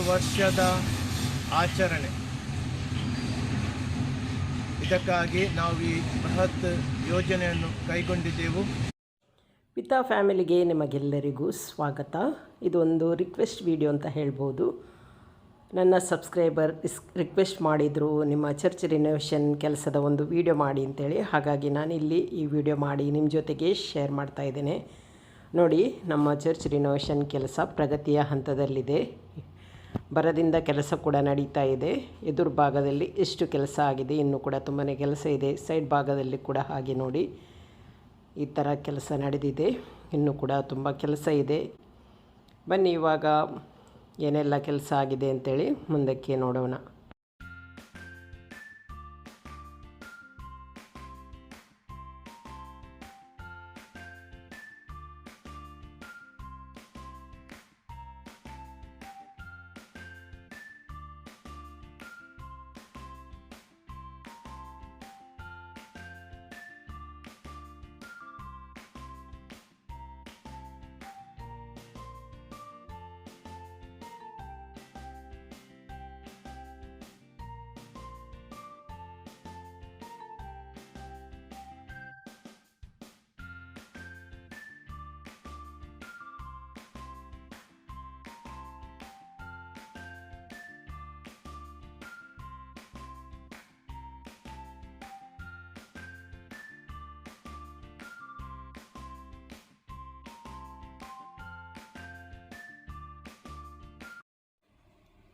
ವರ್ಷದ ಆಚರಣೆ. ಇದಕ್ಕಾಗಿ ನಾವು ಈ ಬೃಹತ್ ಯೋಜನೆಯನ್ನು ಕೈಗೊಂಡಿದ್ದೆವು. ಪಿತಾ ಫ್ಯಾಮಿಲಿಗೆ ನಿಮಗೆಲ್ಲರಿಗೂ ಸ್ವಾಗತ. ಇದೊಂದು ರಿಕ್ವೆಸ್ಟ್ ವಿಡಿಯೋ ಅಂತ ಹೇಳ್ಬೋದು. ನನ್ನ ಸಬ್ಸ್ಕ್ರೈಬರ್ ರಿಕ್ವೆಸ್ಟ್ ಮಾಡಿದರು ನಿಮ್ಮ ಚರ್ಚ್ ರಿನೋವೇಷನ್ ಕೆಲಸದ ಒಂದು ವಿಡಿಯೋ ಮಾಡಿ ಅಂತೇಳಿ. ಹಾಗಾಗಿ ನಾನಿಲ್ಲಿ ಈ ವಿಡಿಯೋ ಮಾಡಿ ನಿಮ್ಮ ಜೊತೆಗೆ ಶೇರ್ ಮಾಡ್ತಾಯಿದ್ದೇನೆ. ನೋಡಿ, ನಮ್ಮ ಚರ್ಚ್ ರಿನೋವೇಷನ್ ಕೆಲಸ ಪ್ರಗತಿಯ ಹಂತದಲ್ಲಿದೆ. ಬರದಿಂದ ಕೆಲಸ ಕೂಡ ನಡೀತಾ ಇದೆ. ಎದುರು ಭಾಗದಲ್ಲಿ ಎಷ್ಟು ಕೆಲಸ ಆಗಿದೆ, ಇನ್ನೂ ಕೂಡ ತುಂಬಾ ಕೆಲಸ ಇದೆ. ಸೈಡ್ ಭಾಗದಲ್ಲಿ ಕೂಡ ಹಾಗೆ ನೋಡಿ, ಈ ಥರ ಕೆಲಸ ನಡೆದಿದೆ. ಇನ್ನೂ ಕೂಡ ತುಂಬ ಕೆಲಸ ಇದೆ. ಬನ್ನಿ ಇವಾಗ ಏನೆಲ್ಲ ಕೆಲಸ ಆಗಿದೆ ಅಂತೇಳಿ ಮುಂದಕ್ಕೆ ನೋಡೋಣ.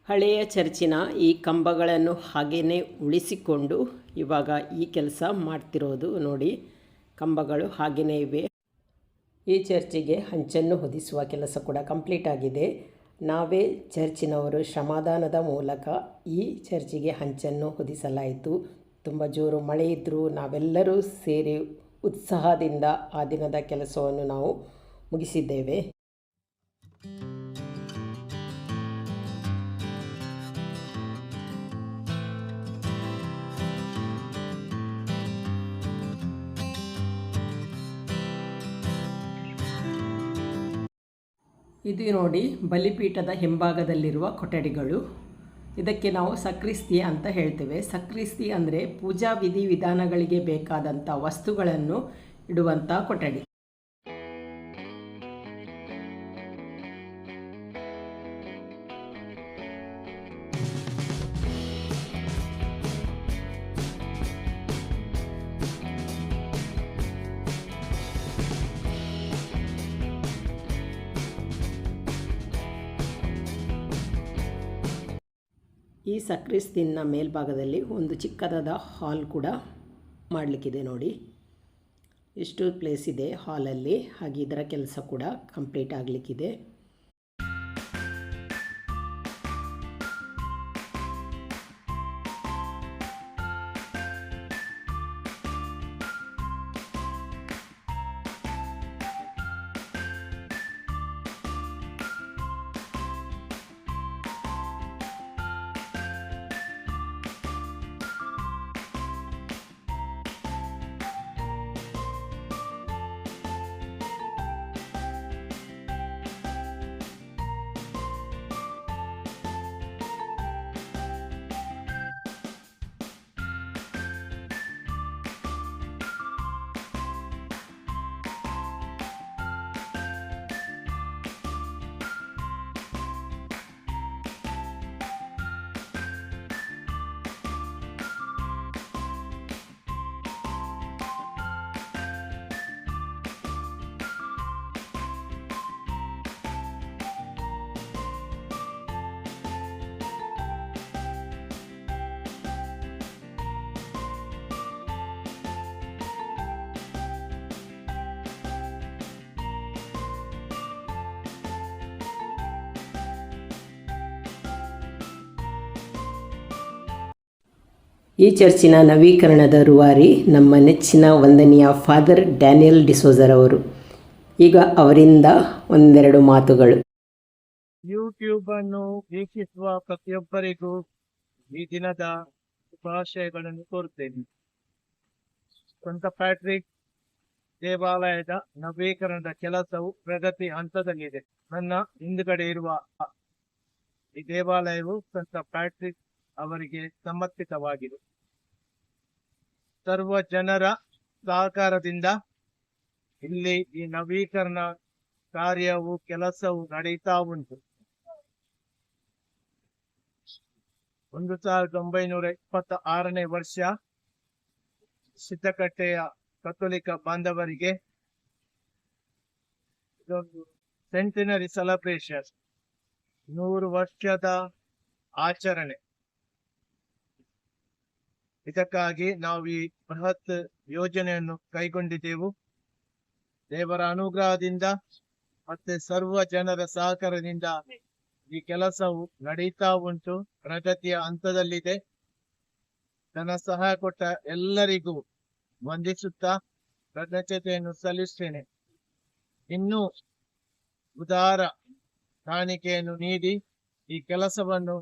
ಹಳೆಯ ಚರ್ಚಿನ ಈ ಕಂಬಗಳನ್ನು ಹಾಗೆಯೇ ಉಳಿಸಿಕೊಂಡು ಇವಾಗ ಈ ಕೆಲಸ ಮಾಡ್ತಿರೋದು. ನೋಡಿ, ಕಂಬಗಳು ಹಾಗೆಯೇ ಇವೆ. ಈ ಚರ್ಚಿಗೆ ಹಂಚನ್ನು ಹೊದಿಸುವ ಕೆಲಸ ಕೂಡ ಕಂಪ್ಲೀಟ್ ಆಗಿದೆ. ನಾವೇ ಚರ್ಚಿನವರು ಶ್ರಮದಾನದ ಮೂಲಕ ಈ ಚರ್ಚಿಗೆ ಹಂಚನ್ನು ಹೊದಿಸಲಾಯಿತು. ತುಂಬ ಜೋರು ಮಳೆ ಇದ್ದರೂ ನಾವೆಲ್ಲರೂ ಸೇರಿ ಉತ್ಸಾಹದಿಂದ ಆ ದಿನದ ಕೆಲಸವನ್ನು ನಾವು ಮುಗಿಸಿದ್ದೇವೆ. ಇದು ನೋಡಿ, ಬಲಿಪೀಠದ ಹಿಂಭಾಗದಲ್ಲಿರುವ ಕೊಠಡಿಗಳು. ಇದಕ್ಕೆ ನಾವು ಸಕ್ರಿಸ್ತಿ ಅಂತ ಹೇಳ್ತೇವೆ. ಸಕ್ರಿಸ್ತಿ ಅಂದರೆ ಪೂಜಾ ವಿಧಿ ವಿಧಾನಗಳಿಗೆ ಬೇಕಾದಂಥ ವಸ್ತುಗಳನ್ನು ಇಡುವಂಥ ಕೊಠಡಿ. ಈ ಸಕ್ರಿಸ್ತಿನ ಮೇಲ್ಭಾಗದಲ್ಲಿ ಒಂದು ಚಿಕ್ಕದಾದ ಹಾಲ್ ಕೂಡ ಮಾಡಲಿಕ್ಕಿದೆ. ನೋಡಿ, ಎಷ್ಟು ಪ್ಲೇಸ್ ಇದೆ ಹಾಲಲ್ಲಿ. ಹಾಗೆ ಇದರ ಕೆಲಸ ಕೂಡ ಕಂಪ್ಲೀಟ್ ಆಗಲಿಕ್ಕಿದೆ. ಈ ಚರ್ಚಿನ ನವೀಕರಣದ ರೂವಾರಿ ನಮ್ಮ ನೆಚ್ಚಿನ ವಂದನೀಯ ಫಾದರ್ ಡ್ಯಾನಿಯಲ್ ಡಿಸೋಜರ್ ಅವರು. ಈಗ ಅವರಿಂದ ಒಂದೆರಡು ಮಾತುಗಳು. ಯೂಟ್ಯೂಬ್ ಅನ್ನು ವೀಕ್ಷಿಸುವ ಪ್ರತಿಯೊಬ್ಬರಿಗೂ ಈ ದಿನದ ಶುಭಾಶಯಗಳನ್ನು ಕೋರುತ್ತೇನೆ. ಸಂತ ಪ್ಯಾಟ್ರಿಕ್ ದೇವಾಲಯದ ನವೀಕರಣದ ಕೆಲಸವು ಪ್ರಗತಿ ಹಂತದಲ್ಲಿದೆ. ನನ್ನ ಹಿಂದುಗಡೆ ಇರುವ ಈ ದೇವಾಲಯವು ಸಂತ ಪ್ಯಾಟ್ರಿಕ್ ಅವರಿಗೆ ಸಮರ್ಪಿತವಾಗಿದೆ. ಸರ್ವ ಜನರ ಸಹಕಾರದಿಂದ ಇಲ್ಲಿ ಈ ನವೀಕರಣ ಕಾರ್ಯವು ಕೆಲಸವು ನಡೀತಾ ಉಂಟು. 1926ನೇ ವರ್ಷ ಸಿದ್ದಕಟ್ಟೆಯ ಕಥೋಲಿಕ ಬಾಂಧವರಿಗೆ ಇದೊಂದು ಸೆಂಟಿನರಿ ಸೆಲೆಬ್ರೇಷನ್, 100 ವರ್ಷದ ಆಚರಣೆ. ಇದಕ್ಕಾಗಿ ನಾವು ಈ ಬೃಹತ್ ಯೋಜನೆಯನ್ನು ಕೈಗೊಂಡಿದ್ದೆವು. ದೇವರ ಅನುಗ್ರಹದಿಂದ ಮತ್ತೆ ಸರ್ವ ಜನರ ಸಹಕಾರದಿಂದ ಈ ಕೆಲಸವು ನಡೀತಾ ಉಂಟು, ಪ್ರಗತಿಯ ಹಂತದಲ್ಲಿದೆ. ಧನ ಸಹಾಯ ಕೊಟ್ಟ ಎಲ್ಲರಿಗೂ ವಂದಿಸುತ್ತಾ ಕೃತಜ್ಞತೆಯನ್ನು ಸಲ್ಲಿಸ್ತೇನೆ. ಇನ್ನೂ ಉದಾರ ಕಾಣಿಕೆಯನ್ನು ನೀಡಿ ಈ ಕೆಲಸವನ್ನು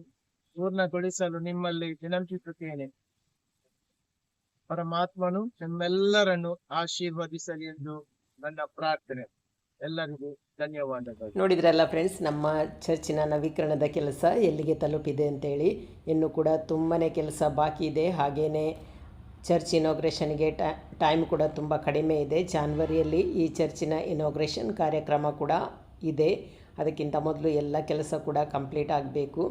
ಪೂರ್ಣಗೊಳಿಸಲು ನಿಮ್ಮಲ್ಲಿ ವಿನಂತಿಸುತ್ತೇನೆ. ಪರಮಾತ್ಮನು ನಿಮ್ಮೆಲ್ಲರನ್ನು ಆಶೀರ್ವದಿಸಲಿ ಎಂದು ನನ್ನ ಪ್ರಾರ್ಥನೆ. ಎಲ್ಲರಿಗೂ ಧನ್ಯವಾದಗಳು. ನೋಡಿದ್ರಲ್ಲ ಫ್ರೆಂಡ್ಸ್, ನಮ್ಮ ಚರ್ಚಿನ ನವೀಕರಣದ ಕೆಲಸ ಎಲ್ಲಿಗೆ ತಲುಪಿದೆ ಅಂತೇಳಿ. ಇನ್ನೂ ಕೂಡ ತುಂಬಾ ಕೆಲಸ ಬಾಕಿ ಇದೆ. ಹಾಗೆಯೇ ಚರ್ಚ್ ಇನಾಗ್ರೇಷನ್ಗೆ ಟೈಮ್ ಕೂಡ ತುಂಬ ಕಡಿಮೆ ಇದೆ. ಜಾನ್ವರಿಯಲ್ಲಿ ಈ ಚರ್ಚಿನ ಇನಾಗ್ರೇಷನ್ ಕಾರ್ಯಕ್ರಮ ಕೂಡ ಇದೆ. ಅದಕ್ಕಿಂತ ಮೊದಲು ಎಲ್ಲ ಕೆಲಸ ಕೂಡ ಕಂಪ್ಲೀಟ್ ಆಗಬೇಕು.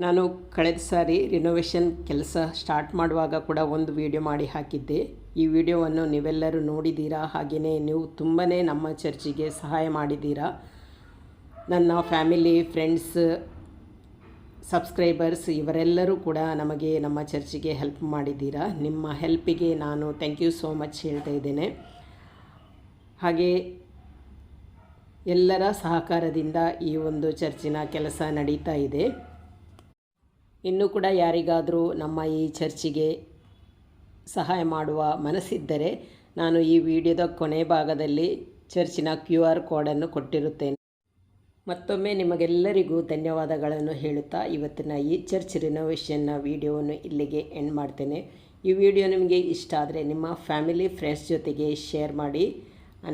ನಾನು ಕಳೆದ ಸಾರಿ ರಿನೋವೇಷನ್ ಕೆಲಸ ಸ್ಟಾರ್ಟ್ ಮಾಡುವಾಗ ಕೂಡ ಒಂದು ವಿಡಿಯೋ ಮಾಡಿ ಹಾಕಿದ್ದೆ. ಈ ವಿಡಿಯೋವನ್ನು ನೀವೆಲ್ಲರೂ ನೋಡಿದ್ದೀರಾ. ಹಾಗೆಯೇ ನೀವು ತುಂಬಾ ನಮ್ಮ ಚರ್ಚಿಗೆ ಸಹಾಯ ಮಾಡಿದ್ದೀರಾ. ನನ್ನ ಫ್ಯಾಮಿಲಿ, ಫ್ರೆಂಡ್ಸ್, ಸಬ್ಸ್ಕ್ರೈಬರ್ಸ್ ಇವರೆಲ್ಲರೂ ಕೂಡ ನಮಗೆ ನಮ್ಮ ಚರ್ಚಿಗೆ ಹೆಲ್ಪ್ ಮಾಡಿದ್ದೀರಾ. ನಿಮ್ಮ ಹೆಲ್ಪಿಗೆ ನಾನು ಥ್ಯಾಂಕ್ ಯು ಸೋ ಮಚ್ ಹೇಳ್ತಾ ಇದ್ದೇನೆ. ಹಾಗೆ ಎಲ್ಲರ ಸಹಕಾರದಿಂದ ಈ ಒಂದು ಚರ್ಚಿನ ಕೆಲಸ ನಡೀತಾ ಇದೆ. ಇನ್ನೂ ಕೂಡ ಯಾರಿಗಾದರೂ ನಮ್ಮ ಈ ಚರ್ಚಿಗೆ ಸಹಾಯ ಮಾಡುವ ಮನಸ್ಸಿದ್ದರೆ ನಾನು ಈ ವಿಡಿಯೋದ ಕೊನೆ ಭಾಗದಲ್ಲಿ ಚರ್ಚಿನ QR ಕೋಡನ್ನು ಕೊಟ್ಟಿರುತ್ತೇನೆ. ಮತ್ತೊಮ್ಮೆ ನಿಮಗೆಲ್ಲರಿಗೂ ಧನ್ಯವಾದಗಳನ್ನು ಹೇಳುತ್ತಾ ಇವತ್ತಿನ ಈ ಚರ್ಚ್ ರಿನೋವೇಷನ್ನ ವಿಡಿಯೋವನ್ನು ಇಲ್ಲಿಗೆ ಎಂಡ್ ಮಾಡ್ತೇನೆ. ಈ ವಿಡಿಯೋ ನಿಮಗೆ ಇಷ್ಟ ಆದರೆ ನಿಮ್ಮ ಫ್ಯಾಮಿಲಿ, ಫ್ರೆಂಡ್ಸ್ ಜೊತೆಗೆ ಶೇರ್ ಮಾಡಿ.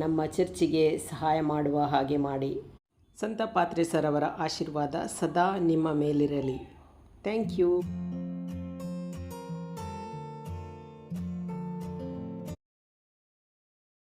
ನಮ್ಮ ಚರ್ಚಿಗೆ ಸಹಾಯ ಮಾಡುವ ಹಾಗೆ ಮಾಡಿ. ಸಂತ ಪಾತ್ರೆ ಸರ್ ಅವರ ಆಶೀರ್ವಾದ ಸದಾ ನಿಮ್ಮ ಮೇಲಿರಲಿ. Thank you.